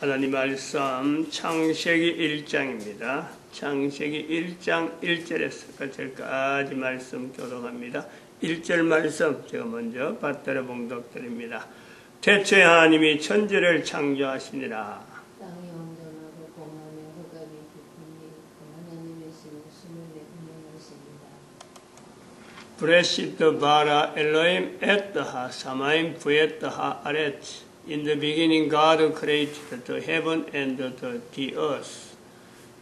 하나님 말씀 창세기 1장입니다. 창세기 1장 1절에서 끝까지 말씀 교독합니다. 1절 말씀 제가 먼저 받들어 봉독드립니다. 태초에 하나님이 천지를 창조하시니라. 땅이 온전하고 공하며 흑암이 깊으니 하나님의 신은 수면에 운행하시니라. 브레시트 바라 엘로임 에트하 사마임 부에트하 아레츠. In the beginning God created the heaven and the earth.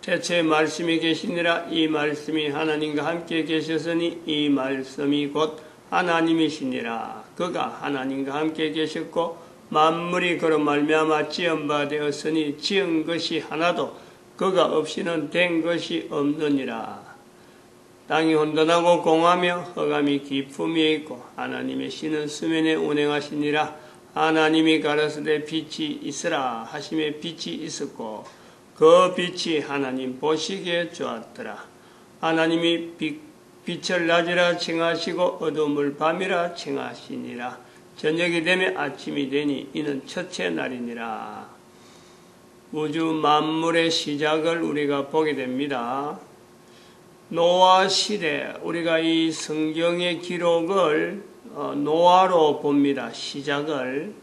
태초에 말씀이 계시니라. 이 말씀이 하나님과 함께 계셨으니 이 말씀이 곧 하나님이시니라. 그가 하나님과 함께 계셨고 만물이 그로 말미암아 지은 바 되었으니 지은 것이 하나도 그가 없이는 된 것이 없느니라. 땅이 혼돈하고 공하며 흑암이 깊음이 있고 하나님의 신은 수면에 운행하시니라. 하나님이 가라사대 빛이 있으라 하심에 빛이 있었고 그 빛이 하나님 보시기에 좋았더라. 하나님이 빛을 낮이라 칭하시고 어둠을 밤이라 칭하시니라. 저녁이 되면 아침이 되니 이는 첫째 날이니라. 우주 만물의 시작을 우리가 보게 됩니다. 노아 시대, 우리가 이 성경의 기록을 노아로 봅니다. 시작을.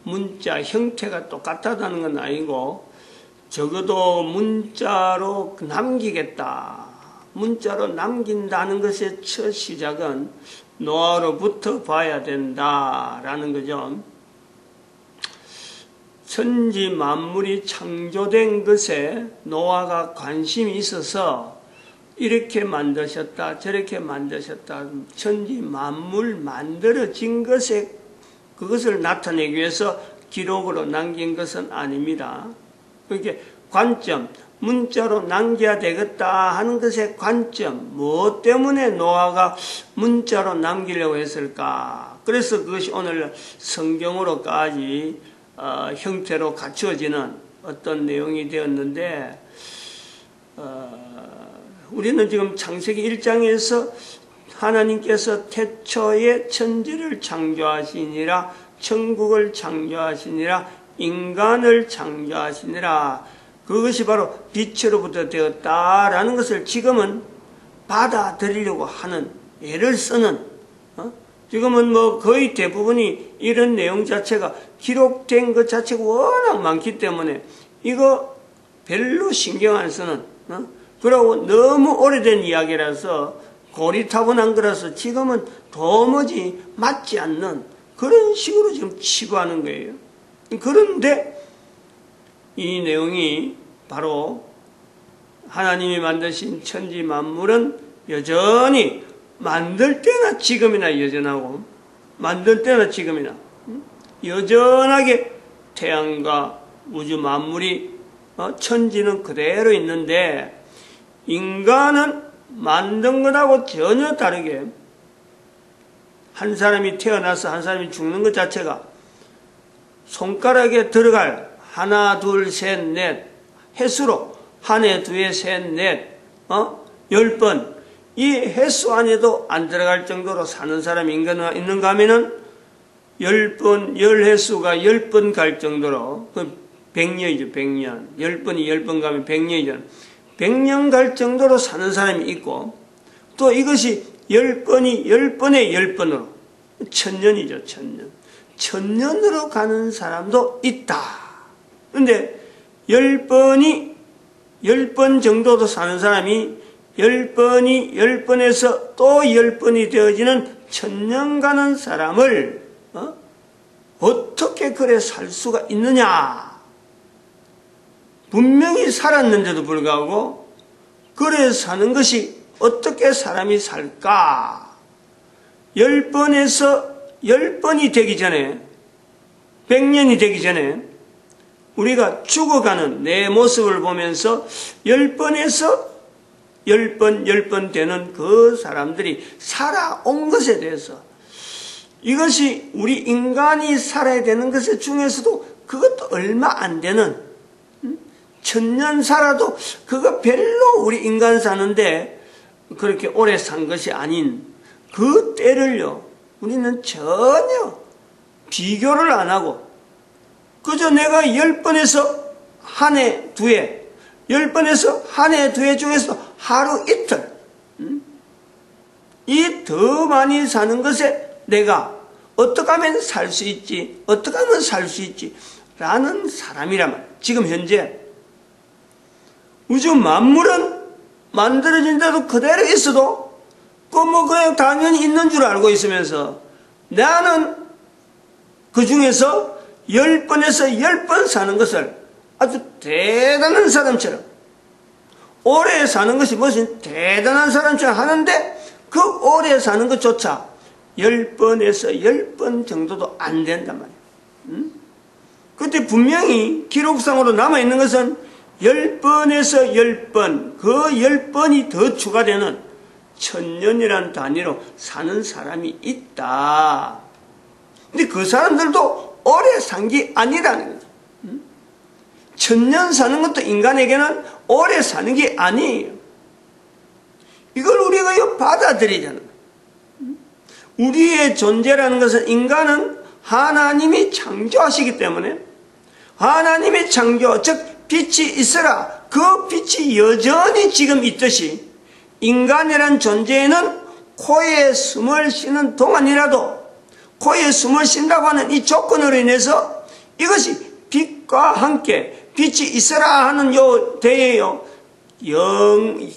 문자 형태가 똑같다는 건 아니고 적어도 문자로 남기겠다. 문자로 남긴다는 것의 첫 시작은 노아로부터 봐야 된다라는 거죠. 천지 만물이 창조된 것에 노아가 관심이 있어서 이렇게 만드셨다 저렇게 만드셨다 천지 만물 만들어진 것에 그것을 나타내기 위해서 기록으로 남긴 것은 아닙니다. 그게 관점, 문자로 남겨야 되겠다 하는 것의 관점, 무엇 때문에 노아가 문자로 남기려고 했을까? 그래서 그것이 오늘 성경으로까지 형태로 갖추어지는 어떤 내용이 되었는데 우리는 지금 창세기 1장에서 하나님께서 태초에 천지를 창조하시니라, 천국을 창조하시니라, 인간을 창조하시니라. 그것이 바로 빛으로부터 되었다라는 것을 지금은 받아들이려고 하는, 애를 쓰는, 지금은 뭐 거의 대부분이 이런 내용 자체가 기록된 것 자체가 워낙 많기 때문에 이거 별로 신경 안 쓰는, 그리고 너무 오래된 이야기라서 고리타분한 거라서 지금은 도무지 맞지 않는 그런 식으로 지금 치부하는 거예요. 그런데 이 내용이 바로 하나님이 만드신 천지 만물은 여전히 만들 때나 지금이나 여전하고 만들 때나 지금이나 여전하게 태양과 우주 만물이 천지는 그대로 있는데 인간은 만든 것하고 전혀 다르게 한 사람이 태어나서 한 사람이 죽는 것 자체가 손가락에 들어갈 하나 둘 셋 넷 횟수로 한 해 두 해 셋 넷 10번 이 횟수 안에도 안 들어갈 정도로 사는 사람이 인간이 있는가 하면은 10번 10횟수가 10번 갈 정도로 100년이죠 100년 10번이 10번 가면 100년이잖아요 100년 갈 정도로 사는 사람이 있고 또 이것이 10번이 10번에 10번으로 1000년이죠 1000년 1000년으로 가는 사람도 있다. 그런데 10번이 10번 정도도 사는 사람이 10번이 10번에서 또 10번이 되어지는 1000년 가는 사람을 어떻게 그래 살 수가 있느냐. 분명히 살았는데도 불구하고 그래 사는 것이 어떻게 사람이 살까? 10번에서 10번이 되기 전에 100년이 되기 전에 우리가 죽어가는 내 모습을 보면서 10번에서 10번 10번 되는 그 사람들이 살아온 것에 대해서 이것이 우리 인간이 살아야 되는 것 중에서도 그것도 얼마 안 되는 1000년 살아도 그거 별로 우리 인간 사는데 그렇게 오래 산 것이 아닌 그 때를요 우리는 전혀 비교를 안 하고 그저 내가 10번에서 한 해, 두 해, 10번에서 한 해, 두 해 중에서 하루 이틀, 이 더 많이 사는 것에 내가 어떻게 하면 살 수 있지, 어떻게 하면 살 수 있지, 라는 사람이라면, 지금 현재 우주 만물은 만들어진 대로 그대로 있어도, 그냥 당연히 있는 줄 알고 있으면서, 나는 그 중에서 10번에서 10번 사는 것을 아주 대단한 사람처럼, 오래 사는 것이 무슨 대단한 사람처럼 하는데, 그 오래 사는 것조차 10번에서 10번 정도도 안 된단 말이에요. 그때 분명히 기록상으로 남아있는 것은 10번에서 10번, 그 10번이 더 추가되는 1000년이라는 단위로 사는 사람이 있다. 근데 그 사람들도 오래 산 게 아니라는 거죠. 1000년 사는 것도 인간에게는 오래 사는 게 아니에요. 이걸 우리가 받아들이잖아요. 우리의 존재라는 것은, 인간은 하나님이 창조하시기 때문에, 하나님의 창조, 즉 빛이 있어라, 그 빛이 여전히 지금 있듯이 인간이라는 존재에는 코에 숨을 쉬는 동안이라도, 코에 숨을 쉰다고 하는 이 조건으로 인해서 이것이 빛과 함께 빛이 있어라 하는 요 대에요,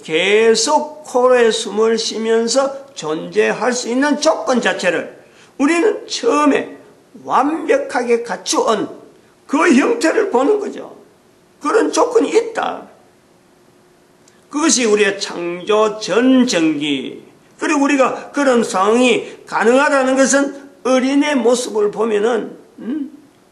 계속 코에 숨을 쉬면서 존재할 수 있는 조건 자체를 우리는 처음에 완벽하게 갖추은 그 형태를 보는 거죠. 그런 조건이 있다. 그것이 우리의 창조 전 전기. 그리고 우리가 그런 상황이 가능하다는 것은 어린의 모습을 보면은,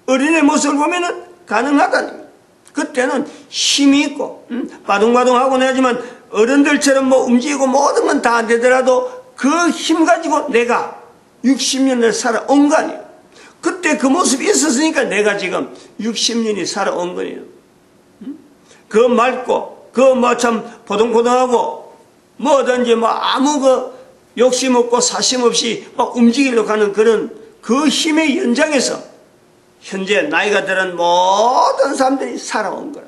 어린의 모습을 보면은 가능하다는 거예요. 그때는 힘이 있고, 바둥바둥하고 하지만 어른들처럼 뭐 움직이고 모든 건 다 안 되더라도 그 힘 가지고 내가 60년을 살아온 거 아니에요. 그때 그 모습이 있었으니까 내가 지금 60년이 살아온 거예요. 그 맑고, 그 뭐 참 포동포동하고, 뭐든지 뭐 아무 그 욕심 없고 사심 없이 막 움직이려고 하는 그런 그 힘의 연장에서 현재 나이가 들은 모든 사람들이 살아온 거예요.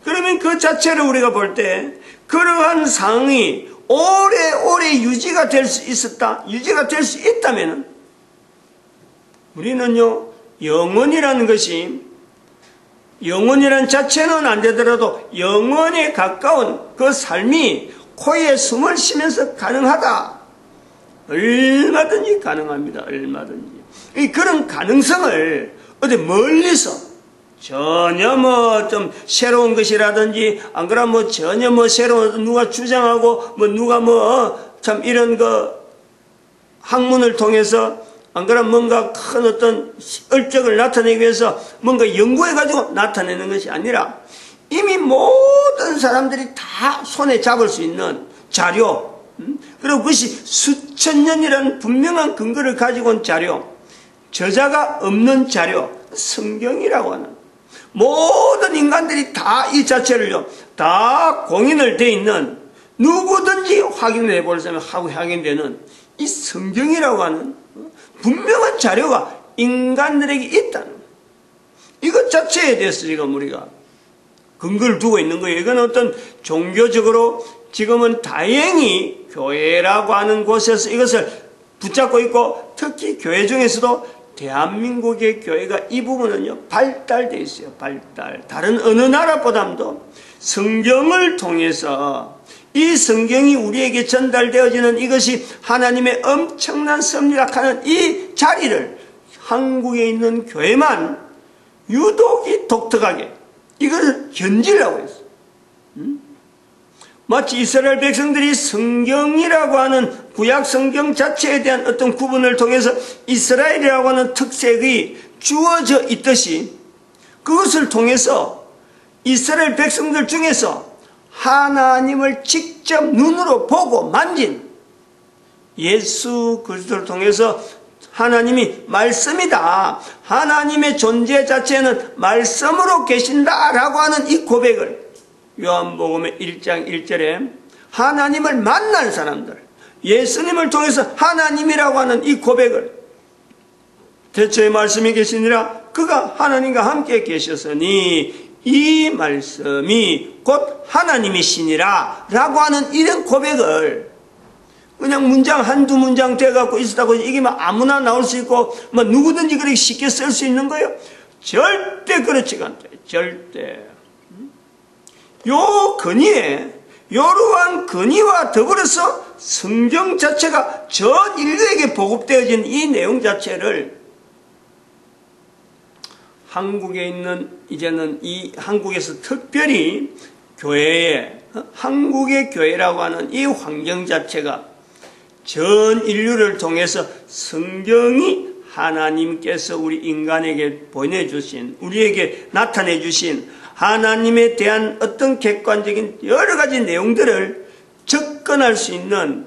그러면 그 자체를 우리가 볼 때 그러한 상황이 오래오래 유지가 될 수 있었다, 유지가 될 수 있다면 우리는요, 영원이라는 것이, 영원이라는 자체는 안 되더라도 영원에 가까운 그 삶이 코에 숨을 쉬면서 가능하다. 얼마든지 가능합니다. 얼마든지. 그런 가능성을 어디 멀리서 전혀 뭐 좀 새로운 것이라든지, 안 그러면 뭐 전혀 뭐 새로운 누가 주장하고 뭐 누가 뭐 참 이런 그 학문을 통해서 안 그러면 뭔가 큰 어떤 얼적을 나타내기 위해서 뭔가 연구해가지고 나타내는 것이 아니라 이미 모든 사람들이 다 손에 잡을 수 있는 자료, 그리고 그것이 수천 년이라는 분명한 근거를 가지고 온 자료, 저자가 없는 자료, 성경이라고 하는, 모든 인간들이 다 이 자체를요, 다 공인을 돼 있는, 누구든지 확인해 볼 사람이 하고 확인되는 이 성경이라고 하는 분명한 자료가 인간들에게 있다는 거예요. 이것 자체에 대해서 지금 우리가 근거를 두고 있는 거예요. 이건 어떤 종교적으로 지금은 다행히 교회라고 하는 곳에서 이것을 붙잡고 있고, 특히 교회 중에서도 대한민국의 교회가 이 부분은요, 발달되어 있어요. 발달. 다른 어느 나라보다도 성경을 통해서 이 성경이 우리에게 전달되어지는 이것이 하나님의 엄청난 섭리락하는 이 자리를 한국에 있는 교회만 유독이 독특하게 이것을 견지려고 했어요. 마치 이스라엘 백성들이 성경이라고 하는 구약 성경 자체에 대한 어떤 구분을 통해서 이스라엘이라고 하는 특색이 주어져 있듯이, 그것을 통해서 이스라엘 백성들 중에서 하나님을 직접 눈으로 보고 만진 예수 그리스도를 통해서 하나님이 말씀이다, 하나님의 존재 자체는 말씀으로 계신다라고 하는 이 고백을 요한복음의 1장 1절에 하나님을 만난 사람들, 예수님을 통해서 하나님이라고 하는 이 고백을, 대초에 말씀이 계시니라, 그가 하나님과 함께 계셨으니 이 말씀이 곧 하나님이시니라 라고 하는 이런 고백을 그냥 문장 한두 문장 돼갖고 있었다고 이게 막 아무나 나올 수 있고 뭐 누구든지 그렇게 쉽게 쓸 수 있는 거예요? 절대 그렇지가 않다. 절대. 요 근위에 요러한 근위와 더불어서 성경 자체가 전 인류에게 보급되어진 이 내용 자체를 한국에 있는 이제는 이 한국에서 특별히 교회에 한국의 교회라고 하는 이 환경 자체가 전 인류를 통해서 성경이 하나님께서 우리 인간에게 보내주신 우리에게 나타내주신 하나님에 대한 어떤 객관적인 여러 가지 내용들을 접근할 수 있는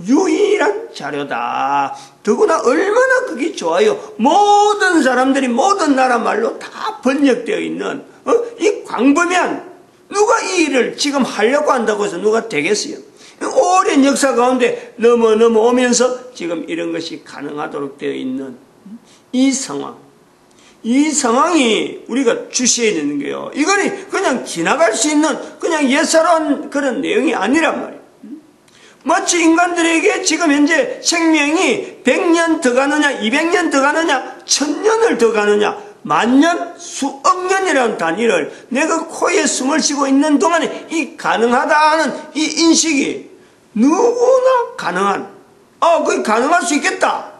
유일한 자료다. 더구나 얼마나 그게 좋아요. 모든 사람들이 모든 나라 말로 다 번역되어 있는 이 광범위한 누가 이 일을 지금 하려고 한다고 해서 누가 되겠어요? 오랜 역사 가운데 넘어오면서 지금 이런 것이 가능하도록 되어 있는 이 상황. 이 상황이 우리가 주시해야 되는 거예요. 이거는 그냥 지나갈 수 있는 그냥 예사로운 그런 내용이 아니란 말이에요. 마치 인간들에게 지금 현재 생명이 100년 더 가느냐 200년 더 가느냐 1000년을 더 가느냐 만년 수억 년이라는 단위를 내가 코에 숨을 쉬고 있는 동안에 이 가능하다는 이 인식이 누구나 가능한 그게 가능할 수 있겠다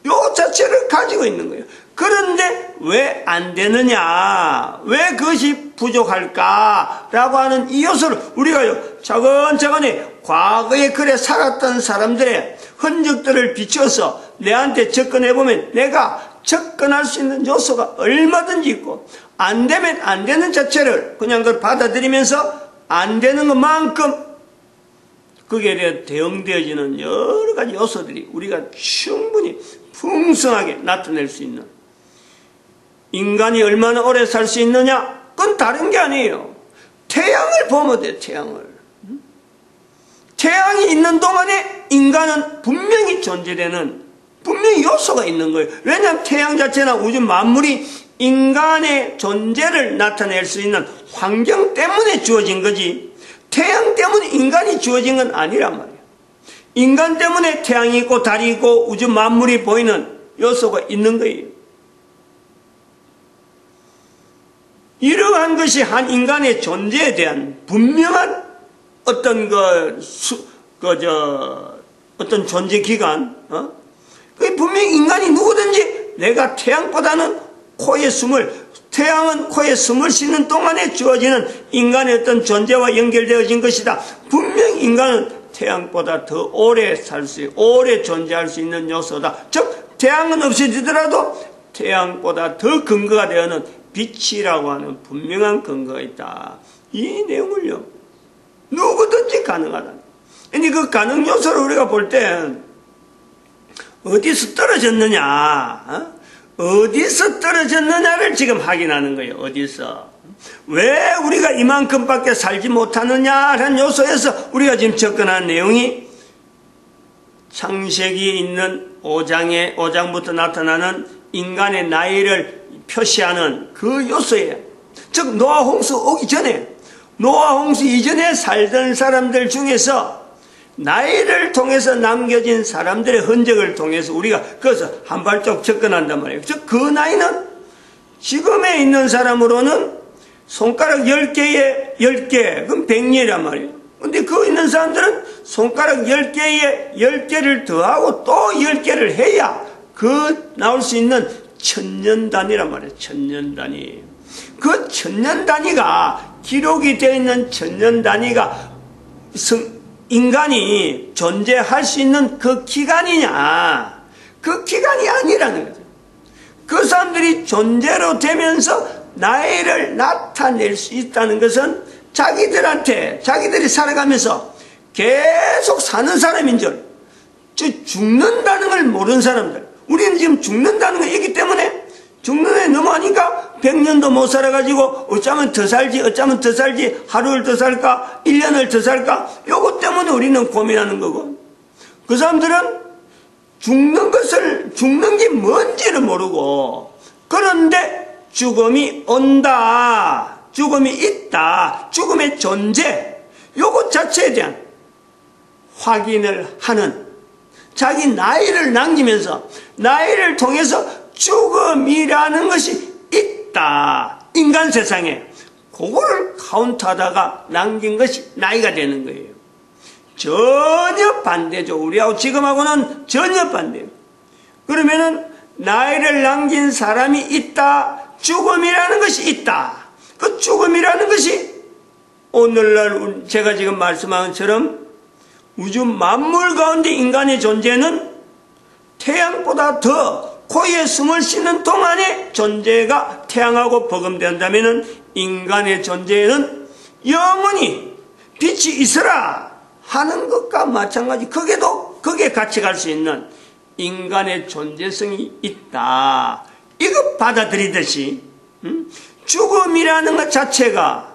요 자체를 가지고 있는 거예요. 그런데 왜 안 되느냐 왜 그것이 부족할까 라고 하는 이 요소를 우리가 차근차근히 과거에 그래 살았던 사람들의 흔적들을 비춰서 내한테 접근해보면 내가 접근할 수 있는 요소가 얼마든지 있고 안 되면 안 되는 자체를 그냥 그걸 받아들이면서 안 되는 것만큼 거기에 대해 대응되어지는 여러 가지 요소들이 우리가 충분히 풍성하게 나타낼 수 있는 인간이 얼마나 오래 살 수 있느냐 그건 다른 게 아니에요. 태양을 보면 돼. 태양이 있는 동안에 인간은 분명히 존재되는 분명히 요소가 있는 거예요. 왜냐하면 태양 자체나 우주 만물이 인간의 존재를 나타낼 수 있는 환경 때문에 주어진 거지 태양 때문에 인간이 주어진 건 아니란 말이에요. 인간 때문에 태양이 있고 달이 있고 우주 만물이 보이는 요소가 있는 거예요. 이러한 것이 한 인간의 존재에 대한 분명한 어떤 어떤 존재 기간, 그 분명히 인간이 누구든지 내가 태양보다는 태양은 코에 숨을 쉬는 동안에 주어지는 인간의 어떤 존재와 연결되어진 것이다. 분명히 인간은 태양보다 더 오래 오래 존재할 수 있는 요소다. 즉, 태양은 없어지더라도 태양보다 더 근거가 되어는 빛이라고 하는 분명한 근거가 있다. 이 내용을요, 누구든지 가능하다. 근데 그 가능 요소를 우리가 볼 때, 어디서 떨어졌느냐, 어디서 떨어졌느냐를 지금 확인하는 거예요. 어디서. 왜 우리가 이만큼밖에 살지 못하느냐라는 요소에서 우리가 지금 접근한 내용이 창세기에 있는 5장부터 나타나는 인간의 나이를 표시하는 그 요소예요. 즉 노아 홍수 오기 전에 노아 홍수 이전에 살던 사람들 중에서 나이를 통해서 남겨진 사람들의 흔적을 통해서 우리가 그것을 한 발짝 접근한단 말이에요. 즉 그 나이는 지금에 있는 사람으로는 손가락 10개에 10개 그럼 100년이란 말이에요. 근데 그 있는 사람들은 손가락 10개에 10개를 더하고 또 10개를 해야 그 나올 수 있는 1000년 단위란 말이에요. 1000년 단위. 그 1000년 단위가 기록이 되어 있는 1000년 단위가 인간이 존재할 수 있는 그 기간이냐? 그 기간이 아니라는 거죠. 그 사람들이 존재로 되면서 나이를 나타낼 수 있다는 것은 자기들이 살아가면서 계속 사는 사람인 줄, 죽는다는 걸 모르는 사람들. 우리는 지금 죽는다는 거 있기 때문에 죽는 애 넘어가니까 100년도 못 살아가지고 어쩌면 더 살지 하루를 더 살까 1년을 더 살까 요것 때문에 우리는 고민하는 거고 그 사람들은 죽는 게 뭔지를 모르고 그런데 죽음이 온다, 죽음이 있다, 죽음의 존재, 요것 자체에 대한 확인을 하는, 자기 나이를 남기면서 나이를 통해서 죽음이라는 것이 있다, 인간 세상에 그거를 카운트하다가 남긴 것이 나이가 되는 거예요. 전혀 반대죠. 우리하고 지금하고는 전혀 반대예요. 그러면은 나이를 남긴 사람이 있다, 죽음이라는 것이 있다. 그 죽음이라는 것이 오늘날 제가 지금 말씀한 것처럼 우주 만물 가운데 인간의 존재는 태양보다 더 코에 숨을 쉬는 동안의 존재가 태양하고 버금된다면 인간의 존재는 영원히 빛이 있으라 하는 것과 마찬가지, 거기에 같이 갈 수 있는 인간의 존재성이 있다. 이거 받아들이듯이 죽음이라는 것 자체가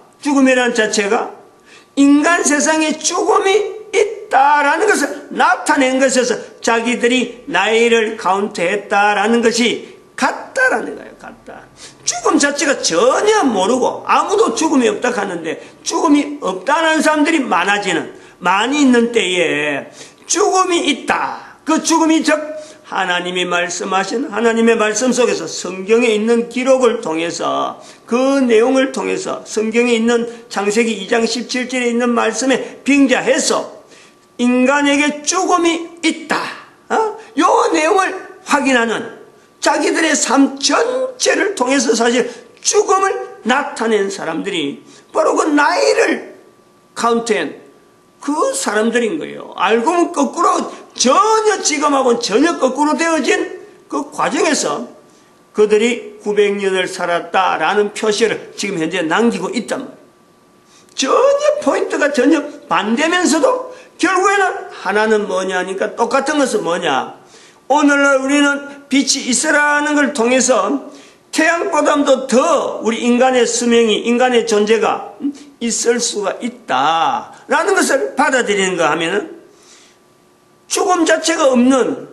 인간 세상에 죽음이 있다라는 것을 나타낸 것에서 자기들이 나이를 카운트했다라는 것이 같다라는 거예요. 같다. 죽음 자체가 전혀 모르고 아무도 죽음이 없다 하는데 죽음이 없다는 사람들이 많이 있는 때에 죽음이 있다. 그 죽음이 즉 하나님이 말씀하신 하나님의 말씀 속에서 성경에 있는 기록을 통해서 그 내용을 통해서 성경에 있는 창세기 2장 17절에 있는 말씀에 빙자해서 인간에게 죽음이 있다. 요 내용을 확인하는 자기들의 삶 전체를 통해서 사실 죽음을 나타낸 사람들이 바로 그 나이를 카운트한 그 사람들인 거예요. 알고 보면 거꾸로 전혀 지금하고는 전혀 거꾸로 되어진 그 과정에서 그들이 900년을 살았다라는 표시를 지금 현재 남기고 있단 말이에요. 전혀 포인트가 전혀 반대면서도 결국에는 하나는 뭐냐니까 똑같은 것은 뭐냐. 오늘날 우리는 빛이 있으라는 걸 통해서 태양보다도 더 우리 인간의 수명이, 인간의 존재가 있을 수가 있다라는 것을 받아들이는 거 하면은 죽음 자체가 없는,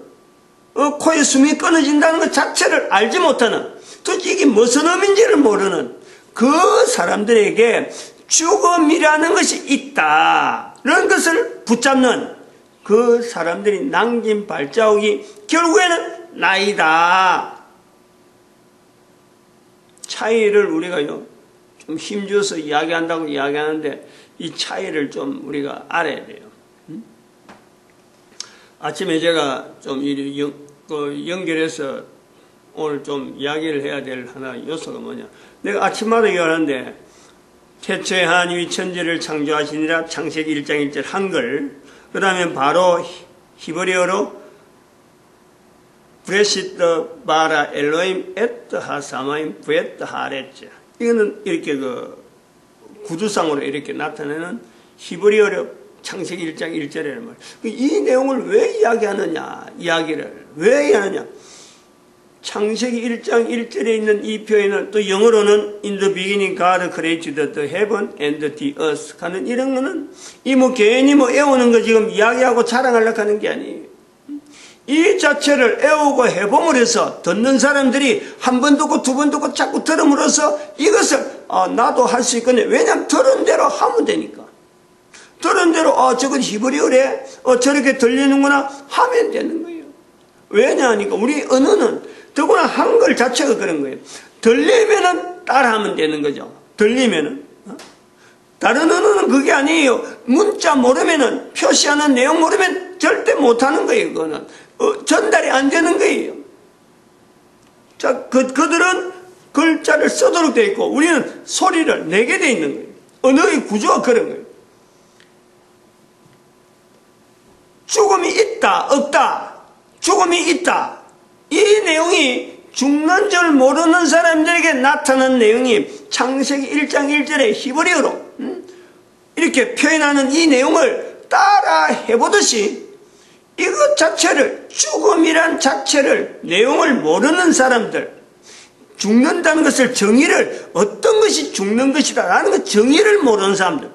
코에 숨이 끊어진다는 것 자체를 알지 못하는, 도대체 이게 무슨 의미인지를 모르는 그 사람들에게 죽음이라는 것이 있다라는 것을 붙잡는 그 사람들이 남긴 발자국이 결국에는 나이다. 차이를 우리가요, 좀 힘줘서 이야기한다고 이야기하는데 이 차이를 좀 우리가 알아야 돼요. 아침에 제가 좀 연결해서 오늘 좀 이야기를 해야 될 하나 요소가 뭐냐. 내가 아침마다 얘기하는데 태초에 하나님이 천지를 창조하시니라 창세기 1장 1절 한글, 그 다음에 바로 히브리어로 브레시트 바라 엘로임 에트 하사마임 브에트 하레츠, 이거는 이렇게 구두상으로 이렇게 나타내는 히브리어로 창세기 1장 1절이라는 말. 이 내용을 왜 이야기하느냐, 이야기를 왜 하느냐. 창세기 1장 1절에 있는 이 표현은 또 영어로는 In the beginning God created the heaven and the earth 하는 이런 거는 괜히 애우는 거 지금 이야기하고 자랑하려고 하는 게 아니에요. 이 자체를 애우고 해봄을 해서 듣는 사람들이 한 번 듣고 두 번 듣고 자꾸 들음으로써 이것을 나도 할 수 있겠네. 왜냐하면 들은 대로 하면 되니까. 들은 대로 저건 히브리어래, 저렇게 들리는구나 하면 되는 거예요. 왜냐하니까 우리 언어는 더구나 한글 자체가 그런 거예요. 들리면은 따라하면 되는 거죠. 들리면은. 다른 언어는 그게 아니에요. 문자 모르면은, 표시하는 내용 모르면 절대 못하는 거예요. 그거는 전달이 안 되는 거예요. 자, 그들은 글자를 쓰도록 되어 있고 우리는 소리를 내게 되어 있는 거예요. 언어의 구조가 그런 거예요. 죽음이 있다, 없다. 죽음이 있다. 이 내용이 죽는 줄 모르는 사람들에게 나타난 내용이 창세기 1장 1절의 히브리어로 이렇게 표현하는 이 내용을 따라 해보듯이 이것 자체를, 죽음이란 자체를, 내용을 모르는 사람들, 죽는다는 것을 정의를, 어떤 것이 죽는 것이다 라는 것 정의를 모르는 사람들,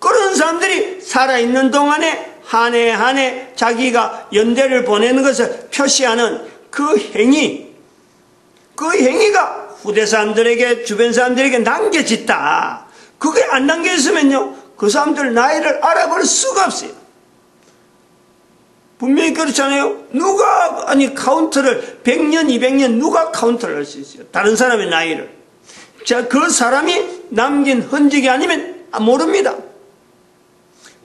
그런 사람들이 살아있는 동안에 한 해 한 해 자기가 연대를 보내는 것을 표시하는 그 행위, 그 행위가 후대 사람들에게, 주변 사람들에게 남겨졌다. 그게 안 남겨있으면요, 그 사람들 나이를 알아볼 수가 없어요. 분명히 그렇잖아요. 누가, 카운트를 100년, 200년 누가 카운트를 할 수 있어요? 다른 사람의 나이를. 자, 그 사람이 남긴 흔적이 아니면 모릅니다.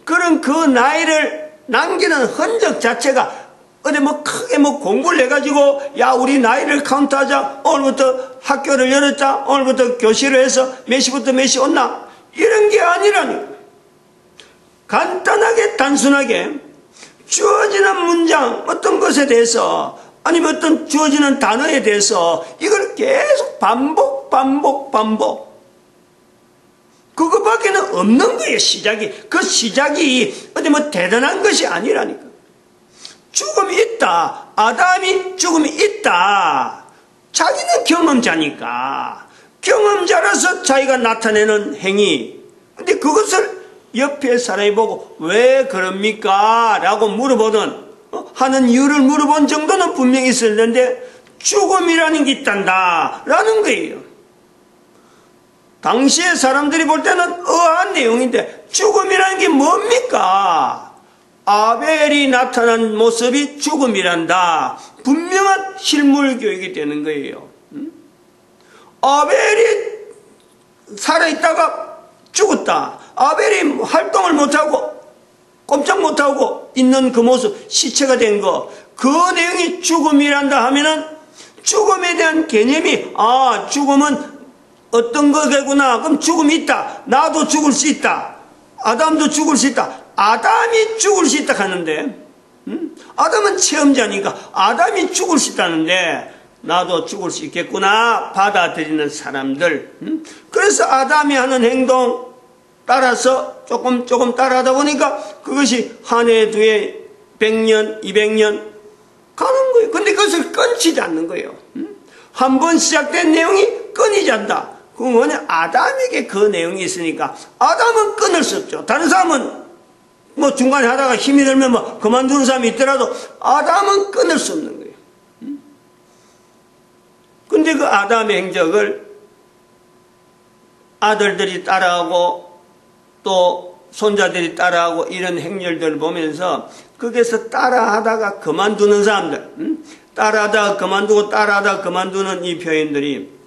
그런 그 나이를 남기는 흔적 자체가 어디 크게 공부를 해가지고, 야, 우리 나이를 카운트하자. 오늘부터 학교를 열었자. 오늘부터 교실을 해서 몇 시부터 몇 시 온나. 이런 게 아니라니까. 간단하게, 단순하게 주어지는 문장, 어떤 것에 대해서, 아니면 어떤 주어지는 단어에 대해서 이걸 계속 반복. 그거밖에는 없는 거예요, 시작이. 그 시작이 어디 대단한 것이 아니라니까. 죽음이 있다. 아담이 죽음이 있다. 자기는 경험자니까. 경험자라서 자기가 나타내는 행위. 근데 그것을 옆에 사람이 보고 왜 그럽니까? 라고 물어보는, 하는 이유를 물어본 정도는 분명히 있을 텐데, 죽음이라는 게 있단다. 라는 거예요. 당시에 사람들이 볼 때는 의아한 내용인데, 죽음이라는 게 뭡니까? 아벨이 나타난 모습이 죽음이란다. 분명한 실물 교육이 되는 거예요. 아벨이 살아있다가 죽었다. 아벨이 활동을 못하고 꼼짝 못하고 있는 그 모습, 시체가 된 거, 그 내용이 죽음이란다 하면은 죽음에 대한 개념이, 죽음은 어떤 거겠구나. 그럼 죽음이 있다. 나도 죽을 수 있다. 아담도 죽을 수 있다. 아담이 죽을 수 있다 하는데, 아담은 체험자니까 아담이 죽을 수 있다는데, 나도 죽을 수 있겠구나 받아들이는 사람들. 그래서 아담이 하는 행동 따라서 조금 따라하다 보니까 그것이 한 해, 두 해, 100년, 200년 가는 거예요. 근데 그것을 끊지지 않는 거예요. 한 번 시작된 내용이 끊이지 않는다. 그건 뭐냐? 아담에게 그 내용이 있으니까 아담은 끊을 수 없죠. 다른 사람은 중간에 하다가 힘이 들면 그만두는 사람이 있더라도 아담은 끊을 수 없는 거예요. 근데 그 아담의 행적을 아들들이 따라하고 또 손자들이 따라하고 이런 행렬들을 보면서 거기서 따라하다가 그만두는 사람들, 따라하다가 그만두고 따라하다가 그만두는 이 표현들이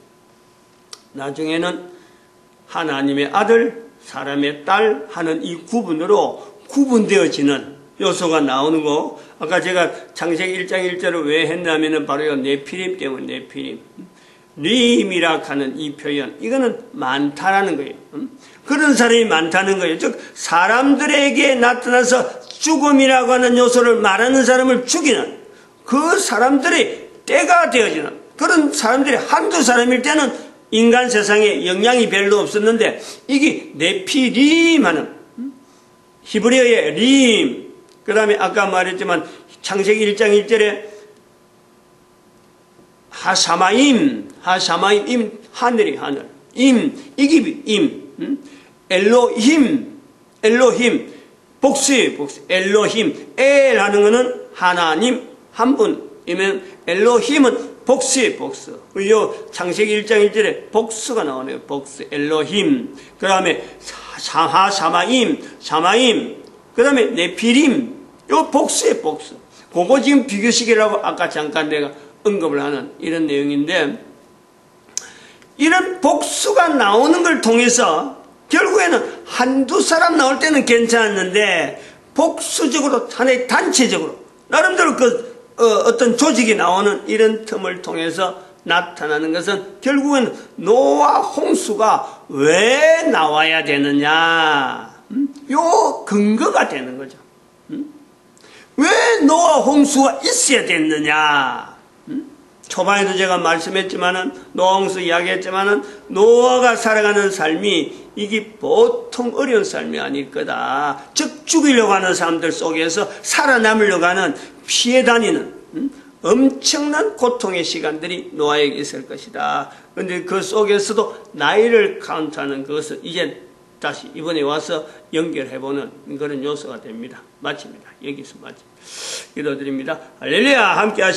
나중에는 하나님의 아들, 사람의 딸 하는 이 구분으로 구분되어지는 요소가 나오는 거. 아까 제가 창세기 1장 1절을 왜 했냐면은 바로 네피림 때문에 네피림. 림이라 하는 이 표현, 이거는 많다라는 거예요. 그런 사람이 많다는 거예요. 즉 사람들에게 나타나서 죽음이라고 하는 요소를 말하는 사람을 죽이는 그 사람들이 때가 되어지는 그런 사람들이 한두 사람일 때는 인간 세상에 영향이 별로 없었는데, 이게 네피림 하는 히브리어의 림, 그 다음에 아까 말했지만 창세기 1장 1절에 하샤마임, 임, 하늘이 하늘, 이게 엘로힘, 복수예요. 엘로힘, 엘 하는 거는 하나님 한 분이면 엘로힘은 복수예요. 요 창세기 1장 1절에 복수가 나오네요. 복수, 엘로힘. 그 다음에 샤마임, 그 다음에 네피림, 요 복수예요. 복수. 그거 지금 비교식이라고 아까 잠깐 내가 언급을 하는 이런 내용인데, 이런 복수가 나오는 걸 통해서 결국에는 한두 사람 나올 때는 괜찮았는데, 복수적으로 하나의 단체적으로 나름대로 어떤 조직이 나오는 이런 틈을 통해서 나타나는 것은 결국은 노아 홍수가 왜 나와야 되느냐, 요 근거가 되는 거죠. 왜 노아 홍수가 있어야 됐느냐. 초반에도 제가 말씀했지만은, 노아 홍수 이야기했지만은, 노아가 살아가는 삶이 이게 보통 어려운 삶이 아닐 거다. 즉 죽이려고 하는 사람들 속에서 살아남으려고 하는, 피해 다니는 엄청난 고통의 시간들이 노아에게 있을 것이다. 그런데 그 속에서도 나이를 카운트하는 그것을 이제 다시 이번에 와서 연결해보는 그런 요소가 됩니다. 마칩니다. 여기서 마칩니다. 기도드립니다. 할렐루야. 함께 하시죠.